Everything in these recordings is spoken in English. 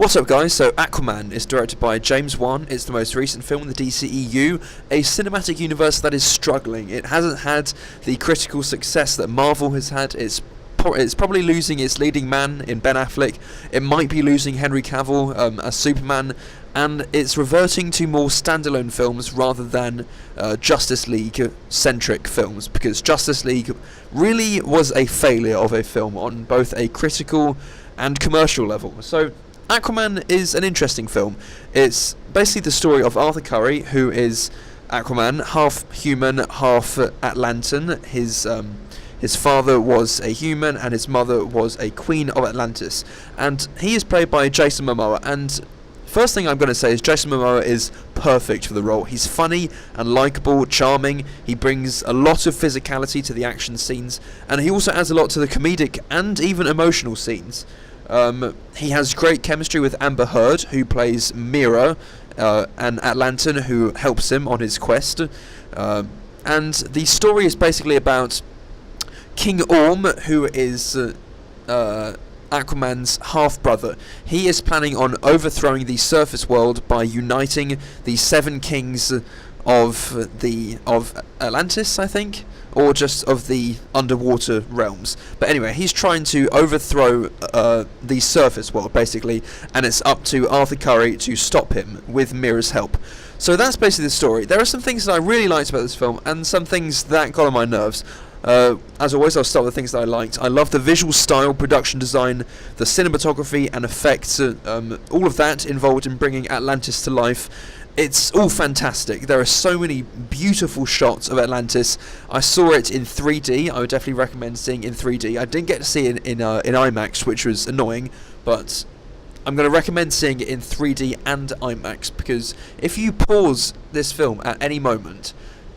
What's up, guys? So Aquaman is directed by James Wan. It's the most recent film in the DCEU, a cinematic universe that is struggling. It hasn't had the critical success that Marvel has had. It's probably losing its leading man in Ben Affleck. It might be losing Henry Cavill as Superman, and it's reverting to more standalone films rather than Justice League-centric films, because Justice League really was a failure of a film on both a critical and commercial level. So Aquaman is an interesting film. It's basically the story of Arthur Curry, who is Aquaman, half human, half Atlantean. His father was a human and his mother was a queen of Atlantis. And he is played by Jason Momoa. And first thing I'm going to say is Jason Momoa is perfect for the role. He's funny and likeable, charming. He brings a lot of physicality to the action scenes. And he also adds a lot to the comedic and even emotional scenes. He has great chemistry with Amber Heard, who plays Mira, an Atlantean who helps him on his quest. And the story is basically about King Orm, who is Aquaman's half-brother. He is planning on overthrowing the surface world by uniting the 7 kings of Atlantis, I think, or just of the underwater realms. But anyway, he's trying to overthrow the surface world, basically, and it's up to Arthur Curry to stop him with Mira's help. So that's basically the story. There are some things that I really liked about this film, and some things that got on my nerves. As always, I'll start with the things that I liked. I love the visual style, production design, the cinematography and effects, all of that involved in bringing Atlantis to life. It's all fantastic. There are so many beautiful shots of Atlantis. I saw it in 3D. I would definitely recommend seeing it in 3D. I didn't get to see it in IMAX, which was annoying, but I'm going to recommend seeing it in 3D and IMAX, because if you pause this film at any moment,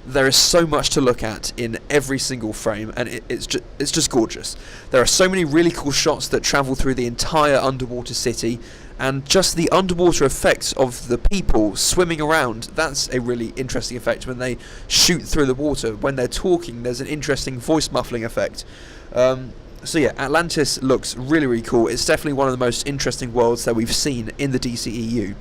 there is so much to look at in every single frame, and it's just gorgeous. There are so many really cool shots that travel through the entire underwater city, and just the underwater effects of the people swimming around, that's a really interesting effect. When they shoot through the water, when they're talking, there's an interesting voice muffling effect. So yeah, Atlantis looks really, really cool. It's definitely one of the most interesting worlds that we've seen in the DCEU.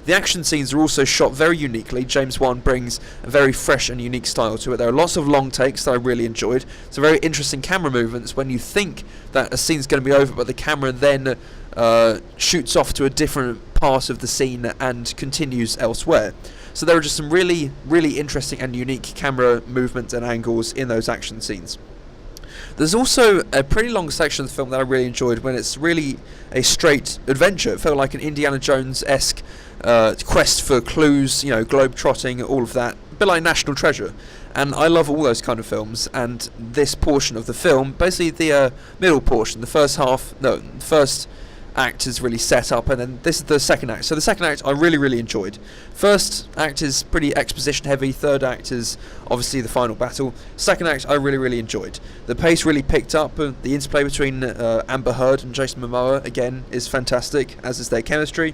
The action scenes are also shot very uniquely. James Wan brings a very fresh and unique style to it. There are lots of long takes that I really enjoyed. Some very interesting camera movements when you think that a scene's going to be over, but the camera then shoots off to a different part of the scene and continues elsewhere. So there are just some really, really interesting and unique camera movements and angles in those action scenes. There's also a pretty long section of the film that I really enjoyed, when it's really a straight adventure. It felt like an Indiana Jones-esque quest for clues, globe-trotting, all of that. A bit like National Treasure. And I love all those kind of films, and this portion of the film, basically the middle portion, the first act is really set up, and then this is the second act. So the second act I really, really enjoyed. First act is pretty exposition heavy. Third act is obviously the final battle. Second act I really, really enjoyed. The pace really picked up. The interplay between Amber Heard and Jason Momoa, again, is fantastic, as is their chemistry.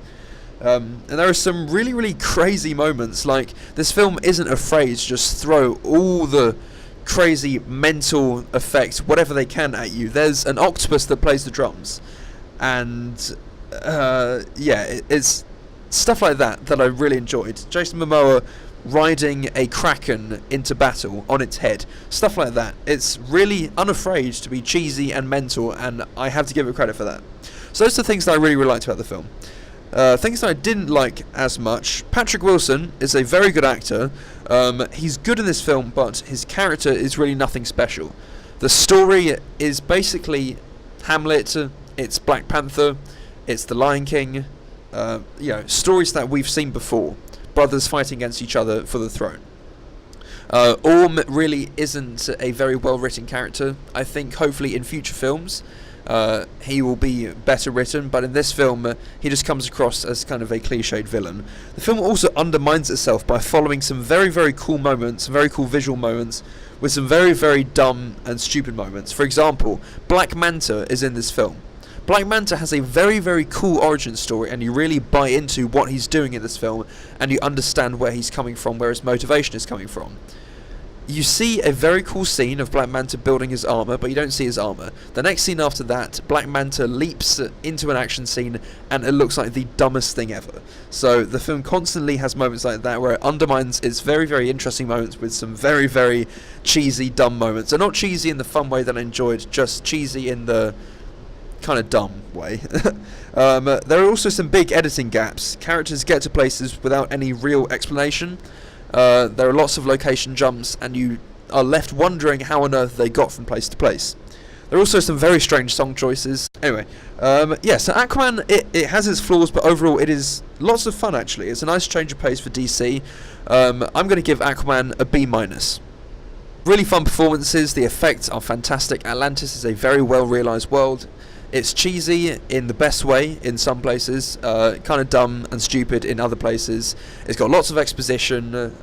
And there are some really, really crazy moments. Like, this film isn't afraid to just throw all the crazy mental effects, whatever they can, at you. There's an octopus that plays the drums, and it's stuff like that I really enjoyed. Jason Momoa riding a kraken into battle on its head, stuff like that. It's really unafraid to be cheesy and mental, and I have to give it credit for that. So those are the things that I really, really liked about the film. Things that I didn't like as much. Patrick Wilson is a very good actor. He's good in this film, but his character is really nothing special. The story is basically Hamlet, it's Black Panther, it's The Lion King, stories that we've seen before. Brothers fighting against each other for the throne. Orm really isn't a very well-written character. I think hopefully in future films he will be better written, but in this film he just comes across as kind of a cliched villain. The film also undermines itself by following some very, very cool moments, some very cool visual moments, with some very, very dumb and stupid moments. For example, Black Manta is in this film. Black Manta has a very, very cool origin story, and you really buy into what he's doing in this film, and you understand where he's coming from, where his motivation is coming from. you see a very cool scene of Black Manta building his armor, but you don't see his armor. The next scene after that, Black Manta leaps into an action scene, and it looks like the dumbest thing ever. So the film constantly has moments like that where it undermines its very, very interesting moments with some very, very cheesy, dumb moments. And not cheesy in the fun way that I enjoyed, just cheesy in the kind of dumb way. There are also some big editing gaps. Characters get to places without any real explanation. There are lots of location jumps, and you are left wondering how on earth they got from place to place. There are also some very strange song choices. Anyway, so Aquaman, it has its flaws, but overall it is lots of fun, actually. It's a nice change of pace for DC. I'm going to give Aquaman a B-. Really fun performances, the effects are fantastic. Atlantis is a very well realised world. It's cheesy in the best way in some places, kind of dumb and stupid in other places. It's got lots of exposition,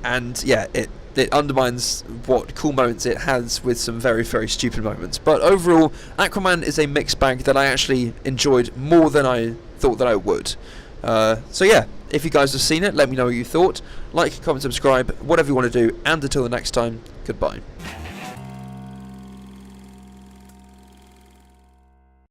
and yeah, it undermines what cool moments it has with some very, very stupid moments. But overall, Aquaman is a mixed bag that I actually enjoyed more than I thought that I would. So yeah, if you guys have seen it, let me know what you thought. Like, comment, subscribe, whatever you want to do, and until the next time, goodbye.